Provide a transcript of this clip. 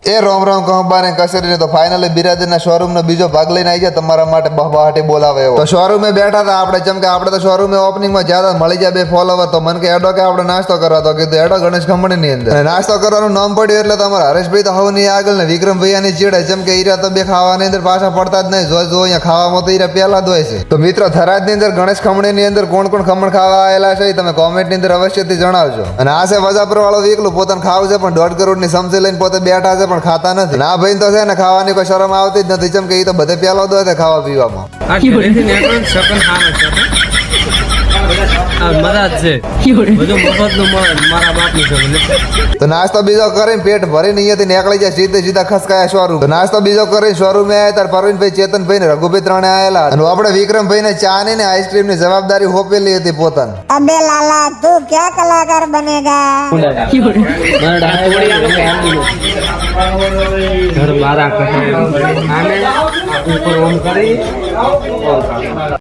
એ રોમ રોમ કહબા ને કસરીને તો finally બિરાદરના showroom નો બીજો ભાગ લઈને આવી ગયા તમારા માટે બહબાટી બોલાવે એવો તો શોરૂમે બેઠા હતા આપણે જેમ કે આપણે તો શોરૂમે ઓપનિંગ માં જ્યાદા મળી જાય બે ફોલોવર તો મને કે એડો કે આપણે નાસ્તો કરવા તો કીધું એડો ગણેશ ખમણી ની અંદર અને નાસ્તો કરવાનું નામ પડ્યું એટલે તમારા હરેશભાઈ તો હવની આગળ ને વિક્રમ ભૈયાની ચીડે જેમ કે ઈરા તો બે ખાવાની અંદર પાછા પડતા જ નહીં જો અહીંયા ખાવામાં તો ઈરા પહેલા જ હોય છે તો મિત્રો થરાદ ની અંદર ગણેશ ખમણી ની અંદર કોણ કોણ ખમણ ખાવા આવેલા છે તમે કોમેન્ટ ની અંદર અવશ્યથી જણાવજો અને આ છે વજાપુર વાળો એકલું પોતાને ખાવું છે પણ 1.5 કરોડ ની સમજી લઈને પોતે બેઠા છે પણ ખાતા નથી ના ભાઈ તો છે ને ખાવાની કોઈ શરમ આવતી જ નથી જેમ કે એ તો બધે પેલો દો છે ખાવા પીવામાં તો નાસ્તો બીજો કરીને પેટ ભરીને અહીંયાથી નીકળી જાય સીધા ખસકાયા શોરૂમ તો નાસ્તો બીજો કરીને શોરૂમે આવ્યા ત્યારે પરવીનભાઈ ચેતનભાઈ ને રઘુભાઈ ત્રણે આવેલા અને આપણે વિક્રમભાઈ ને ચા ની ને આઈસ્ક્રીમ ની જવાબદારી હોપેલી હતી પોતાને अबे लाला तू क्या कलाकार बनेगा घर मारा ऊपर ऑन करी